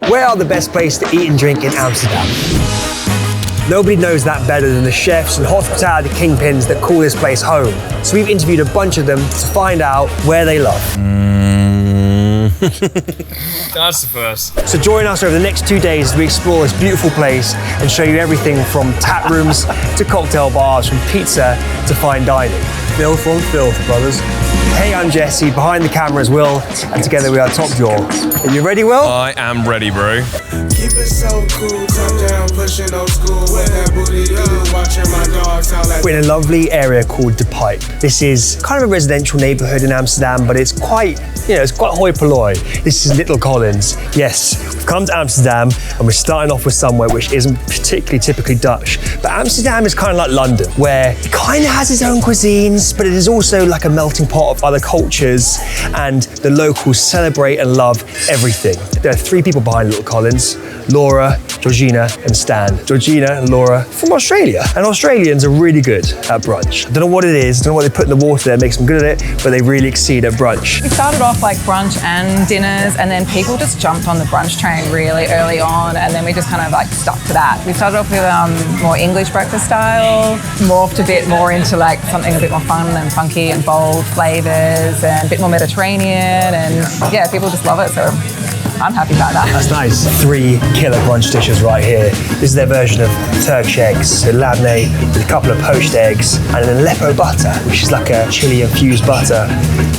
Where are the best places to eat and drink in Amsterdam? Nobody knows that better than the chefs and hospitality kingpins that call this place home. So we've interviewed a bunch of them to find out where they love. That's the first. So join us over the next 2 days as we explore this beautiful place and show you everything from tap rooms to cocktail bars, from pizza to fine dining. Filth on filth, brothers. Hey, I'm Jesse, behind the camera is Will, and together we are TOPJAW. Are you ready, Will? I am ready, bro. Keep it so cool, top down, pushing old school, with that booty good, watching my dogs sound like... We're in a lovely area called De Pijp. This is kind of a residential neighborhood in Amsterdam, but it's quite, it's quite hoi polloi. This is Little Collins. Yes, we've come to Amsterdam and we're starting off with somewhere which isn't particularly typically Dutch. But Amsterdam is kind of like London, where it kind of has its own cuisines, but it is also like a melting pot of other cultures, and the locals celebrate and love everything. There are 3 people behind Little Collins: Laura, Georgina, and Stan. Georgina and Laura from Australia. And Australians are really good at brunch. I don't know what it is, I don't know what they put in the water that makes them good at it, but they really exceed at brunch. We started off like brunch and dinners, and then people just jumped on the brunch train really early on, and then we just kind of like stuck to that. We started off with more English breakfast style, morphed a bit more into like something a bit more fun and funky and bold flavors, and a bit more Mediterranean, and yeah, people just love it, so I'm happy about that. That's nice. 3 killer brunch dishes right here. This is their version of Turkish eggs, so labneh with a couple of poached eggs, and an Aleppo butter, which is like a chili-infused butter,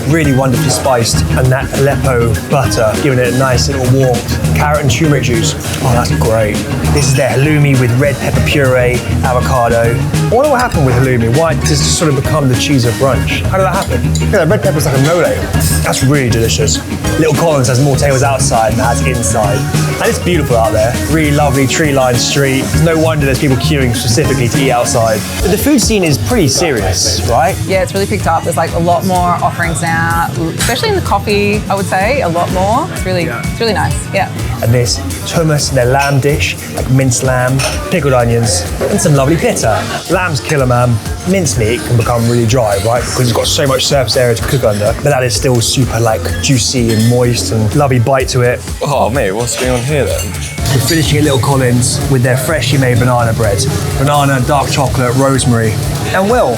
really wonderfully spiced, and that Aleppo butter giving it a nice little warmth. Carrot and turmeric juice. Oh, that's great. This is their halloumi with red pepper puree, avocado. I wonder what happened with halloumi. Why does it sort of become the cheese of brunch? How did that happen? Yeah, red pepper's like a nole. That's really delicious. Little Collins has more tables outside than it has inside. And it's beautiful out there. Really lovely tree-lined street. It's no wonder there's people queuing specifically to eat outside. But the food scene is pretty serious, right? Yeah, it's really picked up. There's like a lot more offerings now, especially in the coffee, I would say, a lot more. It's really nice, yeah. And this hummus, their lamb dish, like minced lamb, pickled onions, and some lovely pita. Lamb's killer, man. Mincemeat can become really dry, right? Because it's got so much surface area to cook under. But that is still super like juicy and moist and lovely bite to it. Oh, mate, what's going on here then? We're finishing at Little Collins with their freshly made banana bread. Banana, dark chocolate, rosemary. And Will,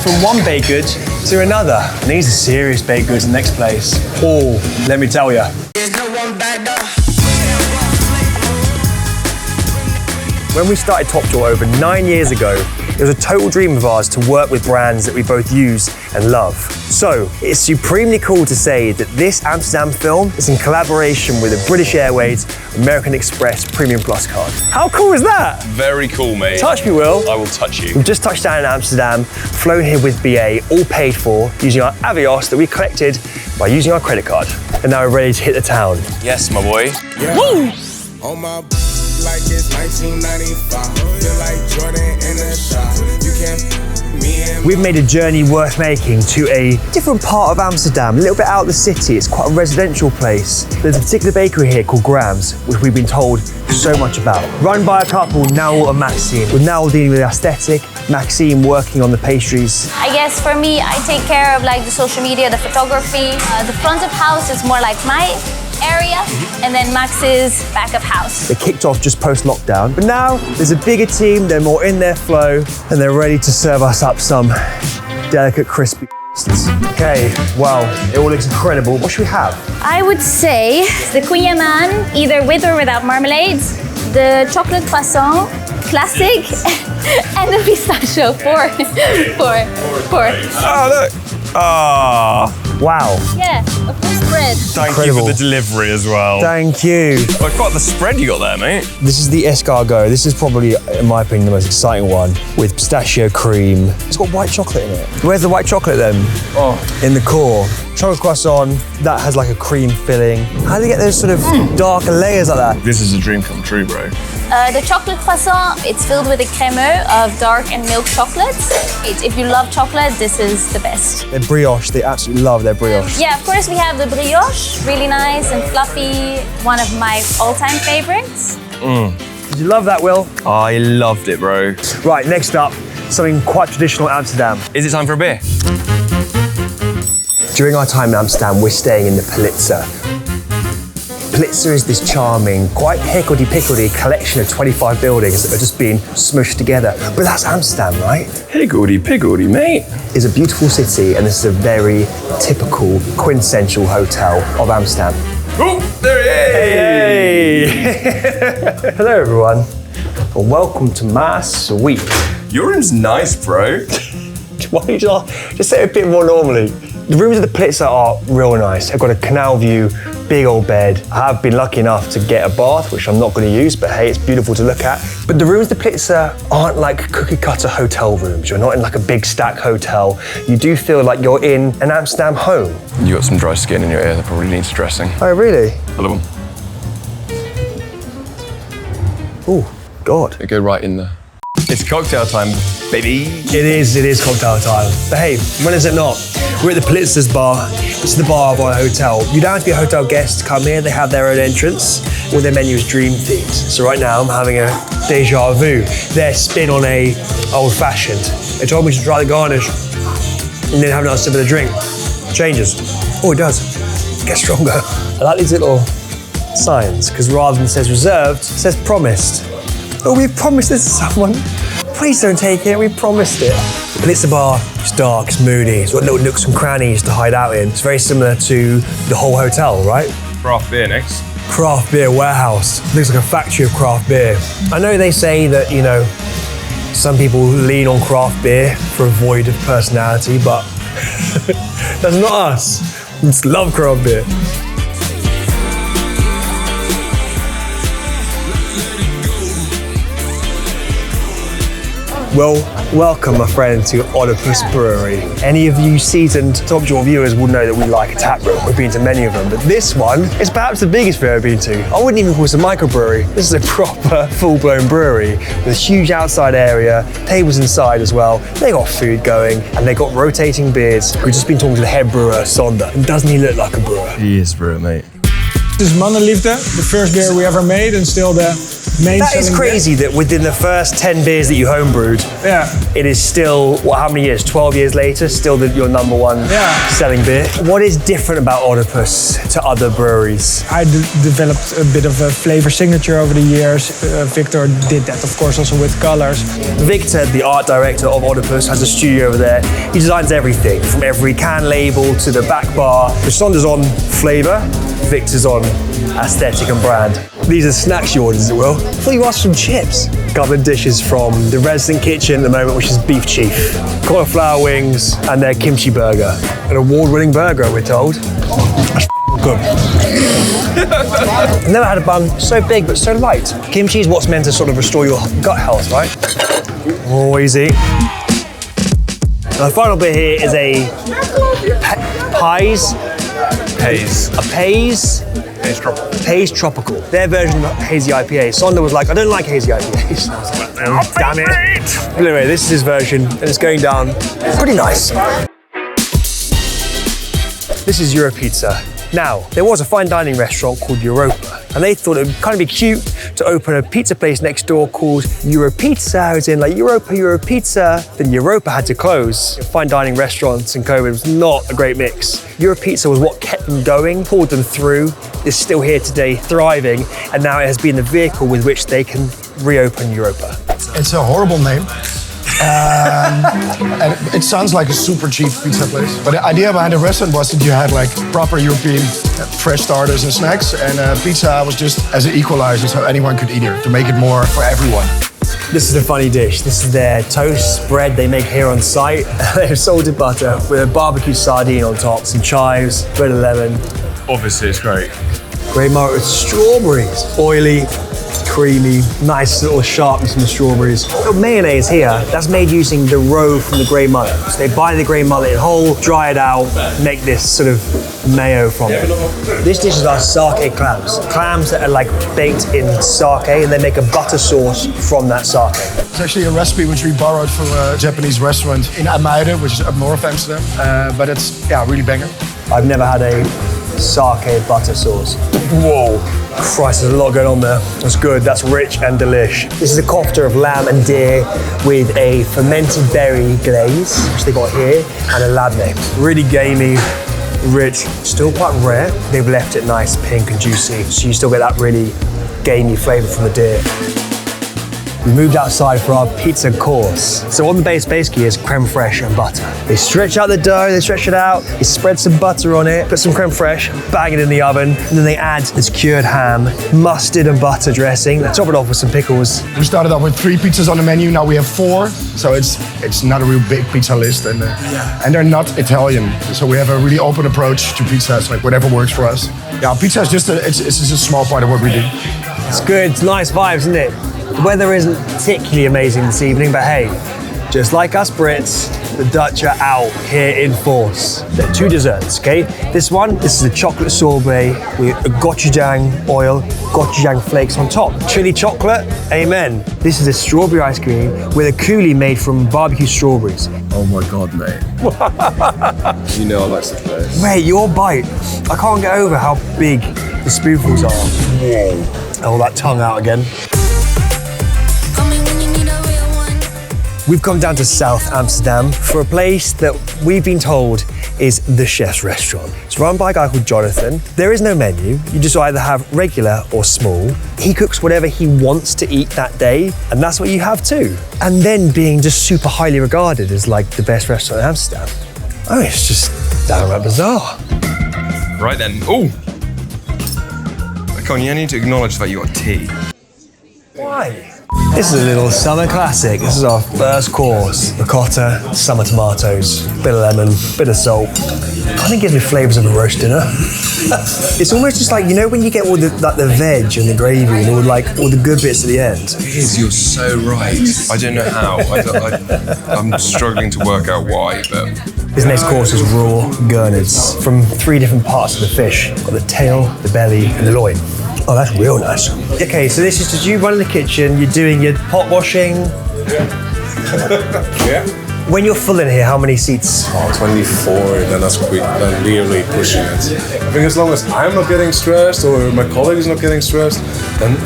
from one baked good to another. And these are serious baked goods in the next place. Oh, let me tell you. There's no one back door. When we started TOPJAW over 9 years ago, it was a total dream of ours to work with brands that we both use and love. So, it's supremely cool to say that this Amsterdam film is in collaboration with the British Airways American Express Premium Plus card. How cool is that? Very cool, mate. Touch me, Will. I will touch you. We've just touched down in Amsterdam, flown here with BA, all paid for, using our Avios that we collected by using our credit card. And now we're ready to hit the town. Yes, my boy. Yeah. Woo! On my like it's 1995. Feel like Jordan in the shot. You can't me and We've made a journey worth making to a different part of Amsterdam, a little bit out of the city. It's quite a residential place. There's a particular bakery here called Grams, which we've been told so much about. Run by a couple, Noel and Maxine. With Noel dealing with the aesthetic, Maxine working on the pastries. I guess for me, I take care of like the social media, the photography. The front of house is more like my area, and then Max's back of house. They kicked off just post-lockdown, but now there's a bigger team, they're more in their flow, and they're ready to serve us up some delicate, crispy Okay, wow, it all looks incredible. What should we have? I would say the kouign-amann, either with or without marmalade, the chocolate croissant, classic, and the pistachio for. Oh, look. Ah. Wow. Yeah, a full spread. Thank you for the delivery as well. Thank you. I've got the spread you got there, mate. This is the escargot. This is probably, in my opinion, the most exciting one, with pistachio cream. It's got white chocolate in it. Where's the white chocolate then? Oh. In the core. Chocolate croissant, that has like a cream filling. How do you get those sort of darker layers like that? This is a dream come true, bro. The chocolate croissant, it's filled with a crémeux of dark and milk chocolate. If you love chocolate, this is the best. Their brioche, they absolutely love their brioche. Yeah, of course we have the brioche, really nice and fluffy, one of my all-time favorites. Did you love that, Will? I loved it, bro. Right, next up, something quite traditional in Amsterdam. Is it time for a beer? During our time in Amsterdam, we're staying in the Pulitzer Pulitzer is this charming, quite higgledy-piggledy collection of 25 buildings that are just being smushed together. But that's Amsterdam, right? Higgledy-piggledy, mate. It's a beautiful city, and this is a very typical, quintessential hotel of Amsterdam. Oh, there it is! Hey! Hello, everyone, and welcome to my suite. Your room's nice, bro. Why don't you just say it a bit more normally? The rooms of the Pulitzer are real nice. I've got a canal view, big old bed. I have been lucky enough to get a bath, which I'm not going to use, but hey, it's beautiful to look at. But the rooms of the Pulitzer aren't like cookie cutter hotel rooms. You're not in like a big stack hotel. You do feel like you're in an Amsterdam home. You got some dry skin in your ear that probably needs dressing. Oh, really? Another one. Oh, God. They go right in there. It's cocktail time, baby. It is cocktail time. But hey, when is it not? We're at the Pulitzer's bar. This is the bar of our hotel. You don't have to be a hotel guest to come here. They have their own entrance. All their menu is dream themed. So right now I'm having a deja vu. Their spin on a old fashioned. They told me to try the garnish and then have another sip of the drink. Changes. Oh, it does. Gets stronger. I like these little signs because rather than says reserved, it says promised. Oh, we promised this to someone. Please don't take it, we promised it. The Pulitzer bar, it's dark, it's moody, it's got little nooks and crannies to hide out in. It's very similar to the whole hotel, right? Craft beer next. Craft beer warehouse. Looks like a factory of craft beer. I know they say that, you know, some people lean on craft beer for a void of personality, but that's not us. We just love craft beer. Well, welcome, my friend, to Oedipus Brewery. Any of you seasoned TOPJAW viewers will know that we like a tap room. We've been to many of them, but this one is perhaps the biggest we've ever been to. I wouldn't even call this a microbrewery. This is a proper, full-blown brewery with a huge outside area, tables inside as well. They got food going, and they got rotating beers. We've just been talking to the head brewer, Sander, and doesn't he look like a brewer? He is, bro, mate. This is Mannenliefde, the first beer we ever made and still the main That is selling crazy that within the first 10 beers that you homebrewed, beer. it is still, how many years? 12 years later, still your number one selling beer. What is different about Oedipus to other breweries? I developed a bit of a flavor signature over the years. Victor did that, of course, also with colors. Victor, the art director of Oedipus, has a studio over there. He designs everything, from every can label to the back bar. Sonder's on flavor, Victor's on aesthetic and brand. These are snacks you ordered, as it will. I thought you asked for some chips. A couple of dishes from the resident kitchen at the moment, which is beef chief, cauliflower wings, and their kimchi burger. An award-winning burger, we're told. That's good. I've never had a bun so big but so light. Kimchi is what's meant to sort of restore your gut health, right? Oh, easy. The final bit here is a Haze Tropical. Their version of hazy IPA. Sonder was like, I don't like hazy IPAs. I was like, oh, damn it. But anyway, this is his version, and it's going down pretty nice. This is Europizza. Now, there was a fine dining restaurant called Europa, and they thought it would kind of be cute to open a pizza place next door called Europizza, as in like Europizza. Then Europa had to close. Fine dining restaurants in COVID was not a great mix. Europizza was what kept them going, pulled them through, is still here today, thriving, and now it has been the vehicle with which they can reopen Europa. It's a horrible name. And it sounds like a super cheap pizza place. But the idea behind the restaurant was that you had like proper European fresh starters and snacks, and pizza was just as an equalizer so anyone could eat it, to make it more for everyone. This is a funny dish. This is their toast bread they make here on site. They have salted butter with a barbecue sardine on top, some chives, bread and lemon. Obviously, it's great. Grey market with strawberries. Oily, creamy, nice little sharpness from the strawberries. Got mayonnaise here, that's made using the roe from the grey mullet. So they buy the grey mullet in whole, dry it out, make this sort of mayo from it. This dish is our sake clams. Clams that are like baked in sake, and they make a butter sauce from that sake. It's actually a recipe which we borrowed from a Japanese restaurant in Ameerdam, which is up north of Amsterdam. But it's, really banger. I've never had a sake butter sauce. Whoa. Christ, there's a lot going on there. That's good, that's rich and delish. This is a kofta of lamb and deer with a fermented berry glaze, which they got here, and a labneh. Really gamey, rich, still quite rare. They've left it nice, pink and juicy, so you still get that really gamey flavour from the deer. We moved outside for our pizza course. So on the base basically is creme fraiche and butter. They stretch out the dough, they stretch it out, they spread some butter on it, put some creme fraiche, bang it in the oven, and then they add this cured ham, mustard and butter dressing, they top it off with some pickles. We started off with 3 pizzas on the menu, now we have 4. So it's not a real big pizza list, and they're not Italian. So we have a really open approach to pizza. It's like whatever works for us. Yeah, pizza is just it's just a small part of what we do. It's good, it's nice vibes, isn't it? The weather isn't particularly amazing this evening, but hey, just like us Brits, the Dutch are out here in force. There are 2 desserts, okay? This is a chocolate sorbet with a gochujang oil, gochujang flakes on top. Chili chocolate, amen. This is a strawberry ice cream with a coulis made from barbecue strawberries. Oh my God, mate. You know I like such place. Mate, your bite, I can't get over how big the spoonfuls are. Whoa. Oh, that tongue out again. We've come down to South Amsterdam for a place that we've been told is the chef's restaurant. It's run by a guy called Jonathan. There is no menu. You just either have regular or small. He cooks whatever he wants to eat that day, and that's what you have too. And then being just super highly regarded as like the best restaurant in Amsterdam. Oh, it's just downright bizarre. Right then. Oh! Con, you need to acknowledge that you got tea. Why? This is a little summer classic. This is our first course. Ricotta, summer tomatoes, bit of lemon, bit of salt. Kind of gives me flavours of a roast dinner. It's almost just like, you know when you get all the veg and the gravy and all the good bits at the end? It is, you're so right. I don't know how. I'm struggling to work out why, but... This next course is raw gurnards from 3 different parts of the fish. Got the tail, the belly, and the loin. Oh, that's real nice. Okay, so this is just you running the kitchen, you're doing your pot washing. Yeah. When you're full in here, how many seats? 24, then that's quick, then really pushing it. I think as long as I'm not getting stressed or my colleague is not getting stressed, then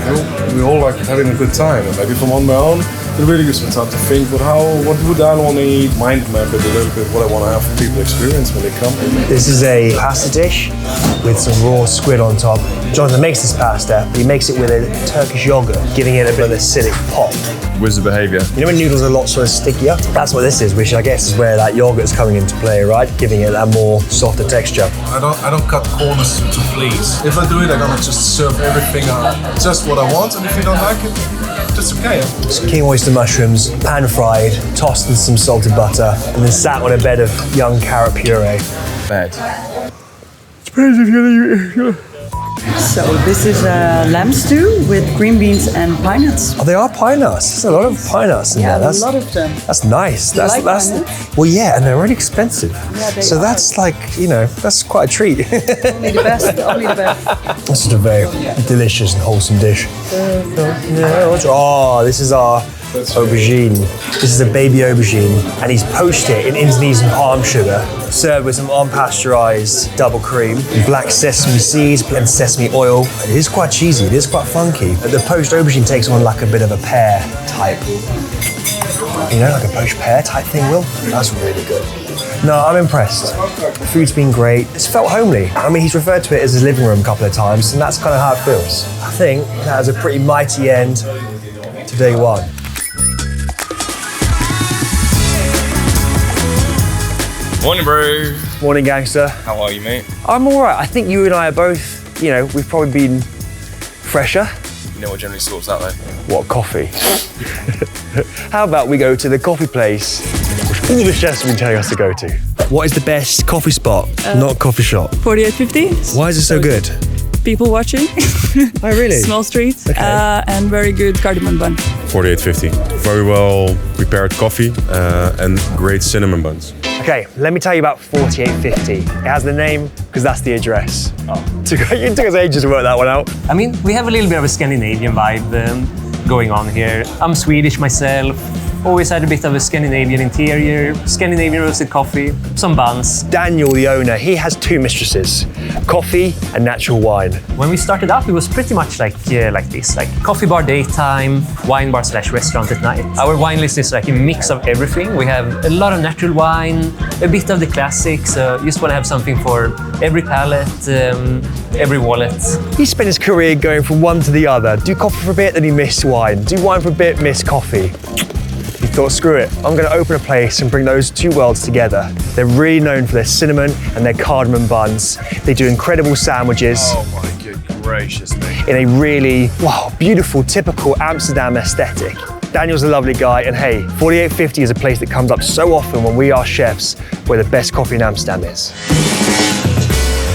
we all like having a good time. And maybe if I'm on my own, it really gives me time to think, but what would I want to eat? Mind map it a little bit, what I want to have people experience when they come. This is a pasta dish with some raw squid on top. Jonathan makes this pasta, but he makes it with a Turkish yogurt, giving it a bit of acidic pop. Wizard behaviour. You know when noodles are a lot sort of stickier? That's what this is, which I guess is where that yogurt's coming into play, right? Giving it that more softer texture. I don't cut corners to please. If I do it, I'm gonna just serve everything just what I want, and if you don't like it, that's okay. Some king oyster mushrooms, pan fried, tossed in some salted butter, and then sat on a bed of young carrot puree. Bed. So this is a lamb stew with green beans and pine nuts. Oh, they are pine nuts. There's a lot of pine nuts in there. A lot of them. That's nice. You like pine nuts? Well, yeah, and they're really expensive. Yeah, they so are. that's like, that's quite a treat. Only the best, only the best. This is a very delicious and wholesome dish. Oh, this is our aubergine. This is a baby aubergine, and he's poached it in Indonesian palm sugar, served with some unpasteurized double cream, black sesame seeds and sesame oil. It is quite cheesy, it is quite funky. The poached aubergine takes on like a bit of a pear type. Like a poached pear type thing, Will? That's really good. No, I'm impressed. The food's been great. It's felt homely. I mean, he's referred to it as his living room a couple of times, and that's kind of how it feels. I think that was a pretty mighty end to day one. Morning, bro. Morning, gangster. How are you, mate? I'm all right. I think you and I are both, we've probably been fresher. You know what generally sorts out though? What, coffee? How about we go to the coffee place which all the chefs have been telling us to go to? What is the best coffee spot, not coffee shop? 4850. Why is it so good? People watching. Oh, really? Small street. Okay. And very good cardamom bun. 4850. Very well prepared coffee and great cinnamon buns. Okay, let me tell you about 4850. It has the name because that's the address. It took us ages to work that one out. I mean, we have a little bit of a Scandinavian vibe going on here. I'm Swedish myself, Always had a bit of a Scandinavian interior, Scandinavian roasted coffee, some buns. Daniel, the owner, he has two mistresses, coffee and natural wine. When we started up, it was pretty much like this, like coffee bar daytime, wine bar / restaurant at night. Our wine list is like a mix of everything. We have a lot of natural wine, a bit of the classics. Just want to have something for every palate, every wallet. He spent his career going from one to the other. Do coffee for a bit, then he missed wine. Do wine for a bit, miss coffee. He thought, screw it, I'm going to open a place and bring those two worlds together. They're really known for their cinnamon and their cardamom buns. They do incredible sandwiches. Oh my good gracious me. In a really, wow, beautiful, typical Amsterdam aesthetic. Daniel's a lovely guy, and hey, 4850 is a place that comes up so often when we ask chefs where the best coffee in Amsterdam is.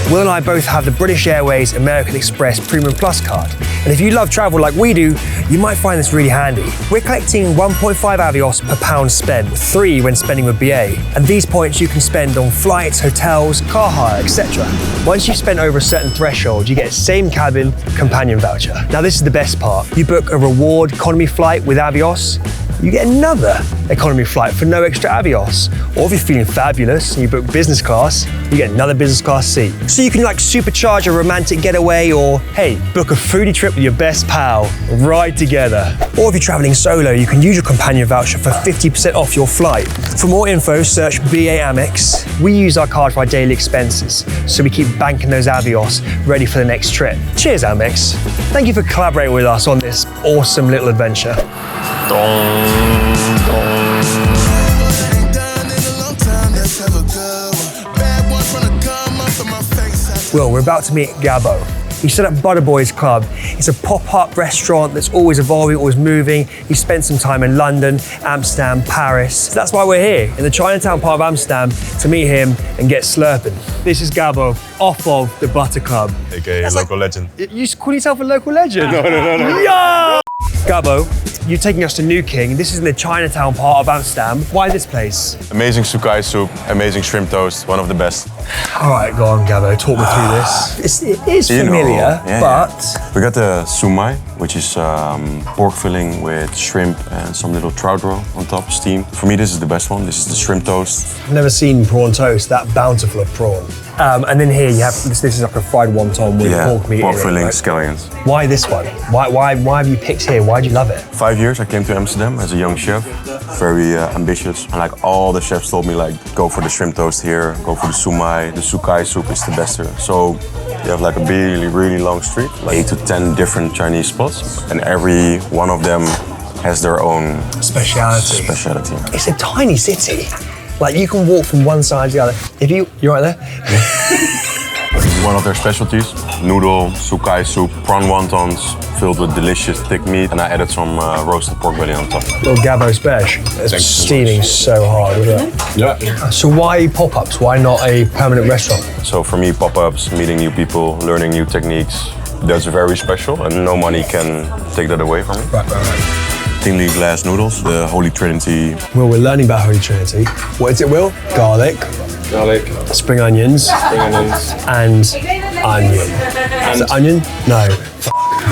Will and I both have the British Airways American Express Premium Plus card. And if you love travel like we do, you might find this really handy. We're collecting 1.5 Avios per pound spent, 3 when spending with BA. And these points you can spend on flights, hotels, car hire, etc. Once you've spent over a certain threshold, you get a same cabin companion voucher. Now this is the best part. You book a reward economy flight with Avios, you get another economy flight for no extra Avios. Or if you're feeling fabulous and you book business class, you get another business class seat. So you can like supercharge a romantic getaway or, hey, book a foodie trip with your best pal, ride together. Or if you're traveling solo, you can use your companion voucher for 50% off your flight. For more info, search BA Amex. We use our card for our daily expenses, so we keep banking those Avios ready for the next trip. Cheers, Amex. Thank you for collaborating with us on this awesome little adventure. Well, we're about to meet Gabo. He set up Butterboys Club. It's a pop-up restaurant that's always evolving, always moving. He spent some time in London, Amsterdam, Paris. So that's why we're here, in the Chinatown part of Amsterdam, to meet him and get slurping. This is Gabo, off of the Butter Club. AKA local legend. You call yourself a local legend? No. Yeah! Gabo, you're taking us to New King. This is in the Chinatown part of Amsterdam. Why this place? Amazing sukai soup, amazing shrimp toast, one of the best. All right, go on, Gabo, talk me through this. It is familiar, but... We got the sumai, which is pork filling with shrimp and some little trout roll on top, steamed. For me, this is the best one. This is the shrimp toast. I've never seen prawn toast that bountiful of prawn. And then here you have, this is like a fried wonton with pork meat in it. Pork filling, right? scallions. Why this one? Why have you picked here? Why do you love it? 5 years I came to Amsterdam as a young chef, very ambitious. And like all the chefs told me, like, go for the shrimp toast here, go for the sumai, the sukai soup is the best here. So you have like a really, really long street, like 8 to 10 different Chinese spots, and every one of them has their own speciality. It's a tiny city. Like you can walk from one side to the other. You're right there? One of their specialties, noodle, sukai soup, prawn wontons filled with delicious thick meat, and I added some roasted pork belly on top. Little Gabo special. It's steaming so hard, isn't it? Yeah. So why pop-ups? Why not a permanent restaurant? So for me, pop-ups, meeting new people, learning new techniques, that's very special, and no money can take that away from me. Right. Thinly glazed noodles, the Holy Trinity. Well, we're learning about Holy Trinity. What is it, Will? Garlic, spring onions, and onion. Is it onion? No.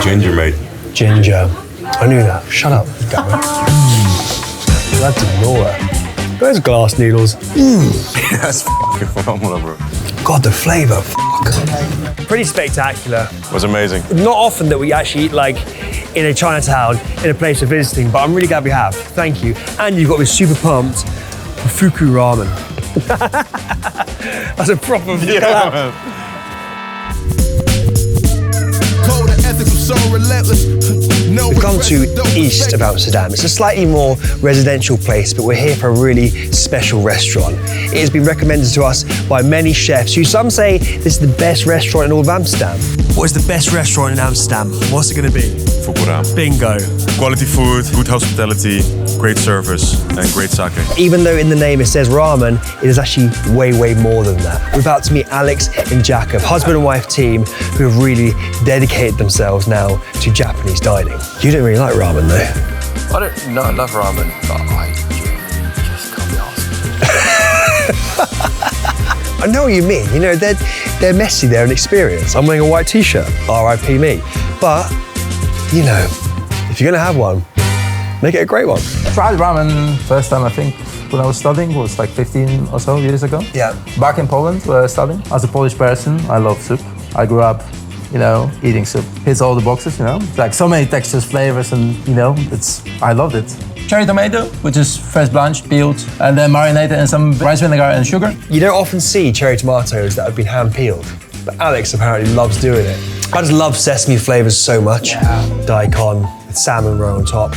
Ginger, mate. Ginger. I knew that. Shut up, Gabo. Bloody Laura. Those glass noodles. That's phenomenal, bro. God, the flavour. Pretty spectacular. It was amazing. Not often that we actually eat like in a Chinatown, in a place of visiting, but I'm really glad we have. Thank you. And you've got me super pumped for Fuku Ramen. That's a proper collab. We've come to east of Amsterdam. It's a slightly more residential place, but we're here for a really special restaurant. It has been recommended to us by many chefs who some say this is the best restaurant in all of Amsterdam. What is the best restaurant in Amsterdam? What's it going to be? Fuku Ramen. Bingo. Quality food, good hospitality, great service, and great sake. Even though in the name it says ramen, it is actually way, way more than that. We're about to meet Alex and Jacob, husband and wife team, who have really dedicated themselves now to Japanese dining. You don't really like ramen though? I love ramen, but I just can't be asked. I know what you mean. You know, they're messy, they're an experience. I'm wearing a white t-shirt, R.I.P. me. But, you know, if you're gonna have one, Make it a great one. Tried ramen first time, I think, when I was studying. It was like 15 or so years ago. Yeah. Back in Poland, where I was studying. As a Polish person, I love soup. I grew up, eating soup. Hits all the boxes, It's like so many textures, flavors, and, I loved it. Cherry tomato, which is fresh blanched, peeled, and then marinated in some rice vinegar and sugar. You don't often see cherry tomatoes that have been hand peeled, but Alex apparently loves doing it. I just love sesame flavors so much. Yeah. Daikon with salmon roe on top.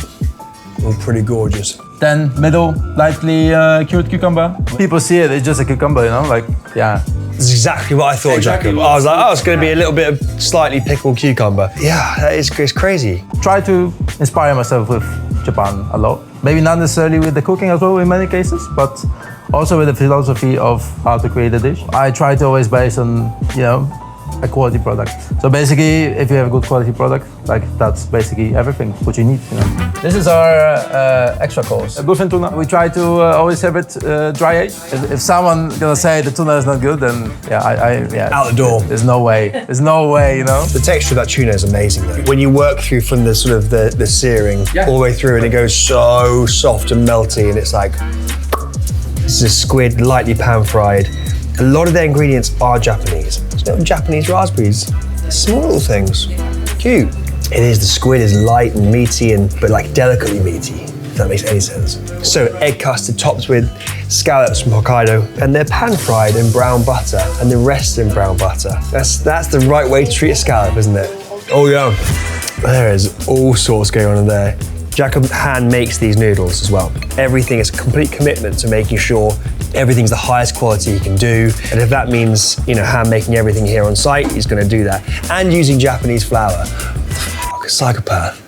All pretty gorgeous. Then middle, lightly cured cucumber. People see it, it's just a cucumber, That's exactly what I thought, Jacob. I was like, it's going to be a little bit of slightly pickled cucumber. Yeah, it's crazy. Try to inspire myself with Japan a lot. Maybe not necessarily with the cooking as well in many cases, but also with the philosophy of how to create a dish. I try to always base on, a quality product. So basically, if you have a good quality product, that's basically everything, what you need. This is our extra course. Bluefin tuna. We try to always have it dry aged. If someone gonna say the tuna is not good, then out the door. There's no way. There's no way, The texture of that tuna is amazing though. When you work through from the sort of the searing all the way through, and it goes so soft and melty, and it's like this is a squid lightly pan fried. A lot of their ingredients are Japanese. It's little Japanese raspberries, small little things, cute. It is, the squid is light and meaty, but like delicately meaty, if that makes any sense. So egg custard topped with scallops from Hokkaido, and they're pan fried in brown butter, and then rested in brown butter. That's the right way to treat a scallop, isn't it? Oh yeah, there is all sorts going on in there. Jacob hand makes these noodles as well. Everything is a complete commitment to making sure everything's the highest quality he can do. And if that means, hand making everything here on site, he's gonna do that. And using Japanese flour. Fuck, a psychopath.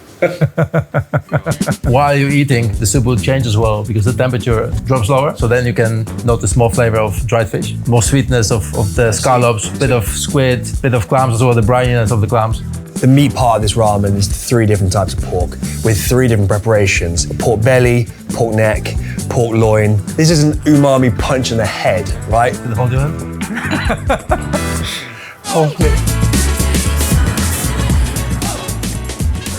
While you're eating, the soup will change as well because the temperature drops lower. So then you can notice more flavor of dried fish, more sweetness of the scallops, bit of squid, bit of clams as well, the brininess of the clams. The meat part of this ramen is 3 different types of pork with 3 different preparations. Pork belly, pork neck, pork loin. This is an umami punch in the head, right? Did the phone do it?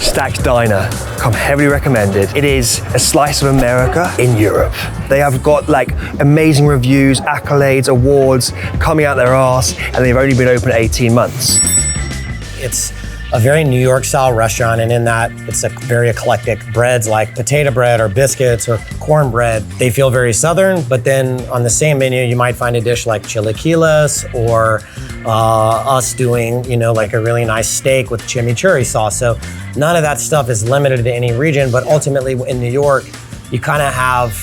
Stack's Diner, come heavily recommended. It is a slice of America in Europe. They have got amazing reviews, accolades, awards coming out their arse, and they've only been open 18 months. It's a very New York style restaurant, and in that it's a very eclectic breads like potato bread or biscuits or cornbread. They feel very Southern, but then on the same menu you might find a dish like chilaquiles or us doing, like a really nice steak with chimichurri sauce. So none of that stuff is limited to any region, but ultimately in New York, you kind of have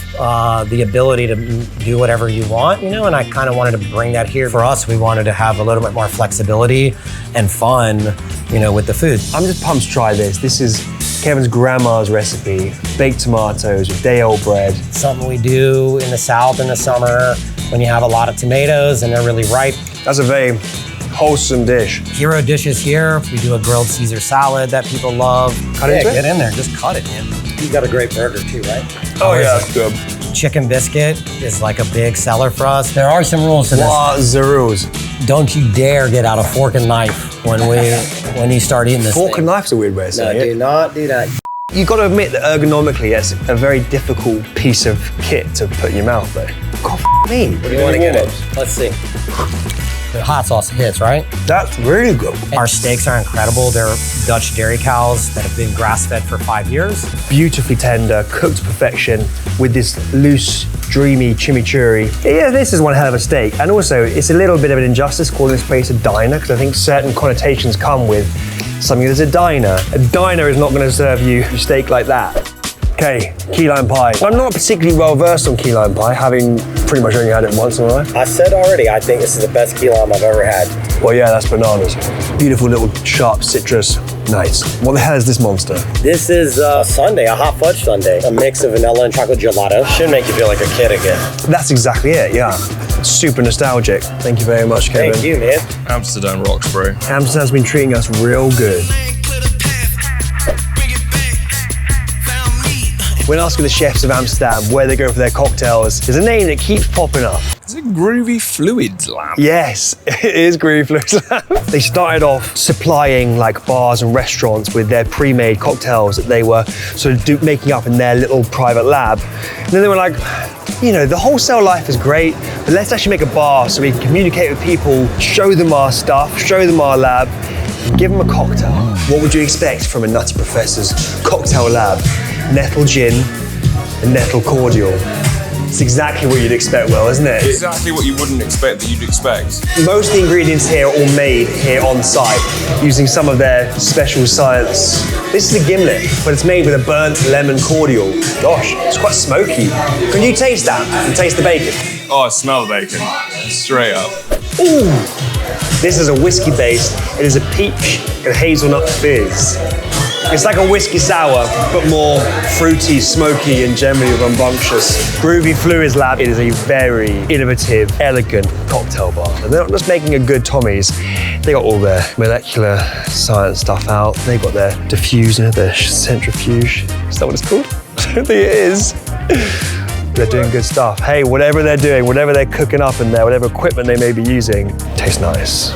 the ability to do whatever you want, and I kind of wanted to bring that here. For us, we wanted to have a little bit more flexibility and fun, with the food. I'm just pumped to try this. This is Kevin's grandma's recipe, baked tomatoes with day-old bread. Something we do in the South in the summer when you have a lot of tomatoes and they're really ripe. That's a very wholesome dish. Hero dishes here, we do a grilled Caesar salad that people love. Cut into it? Get in there, just cut it, man. You got a great burger too, right? Oh yeah, that's good. Chicken biscuit is like a big seller for us. There are some rules to this. What's the rules? Don't you dare get out a fork and knife when you start eating this Fork thing. and knife's a weird way of saying it. No, do not do that. You've got to admit that ergonomically, it's a very difficult piece of kit to put in your mouth, though. God, me. What do you want to get it? Let's see. The hot sauce hits, right? That's really good. Our steaks are incredible. They're Dutch dairy cows that have been grass-fed for 5 years. Beautifully tender, cooked to perfection with this loose, dreamy chimichurri. Yeah, this is one hell of a steak. And also, it's a little bit of an injustice calling this place a diner, because I think certain connotations come with something that's a diner. A diner is not going to serve you a steak like that. Okay, key lime pie. I'm not particularly well versed on key lime pie, having pretty much only had it once in my life. I said already, I think this is the best key lime I've ever had. Well, yeah, that's bananas. Beautiful little sharp citrus. Nice. What the hell is this monster? This is sundae, a hot fudge sundae. A mix of vanilla and chocolate gelato. Should make you feel like a kid again. That's exactly it, yeah. Super nostalgic. Thank you very much, Kevin. Thank you, man. Amsterdam rocks, bro. Amsterdam's been treating us real good. when asking the chefs of Amsterdam where they go for their cocktails, there's a name that keeps popping up. Is it Groovy Fluids Lab? Yes, it is Groovy Fluids Lab. They started off supplying like bars and restaurants with their pre-made cocktails that they were sort of making up in their little private lab. And then they were like, you know, the wholesale life is great, but let's actually make a bar so we can communicate with people, show them our stuff, show them our lab, and give them a cocktail. What would you expect from a Nutty Professor's cocktail lab? Nettle gin and nettle cordial. It's exactly what you'd expect, Will, isn't it? Exactly what you wouldn't expect that you'd expect. Most of the ingredients here are all made here on site using some of their special science. This is a gimlet, but it's made with a burnt lemon cordial. Gosh, it's quite smoky. Can you taste that and taste the bacon? Oh, I smell the bacon. Straight up. Ooh! This is a whiskey base. It is a peach and hazelnut fizz. It's like a whiskey sour, but more fruity, smoky, and generally rambunctious. Groovy Fluids Lab, it is a very innovative, elegant cocktail bar. And they're not just making a good Tommy's, they got all their molecular science stuff out. They got their diffuser, their centrifuge. Is that what it's called? I don't think it is. They're doing good stuff. Hey, whatever they're doing, whatever they're cooking up in there, whatever equipment they may be using, tastes nice.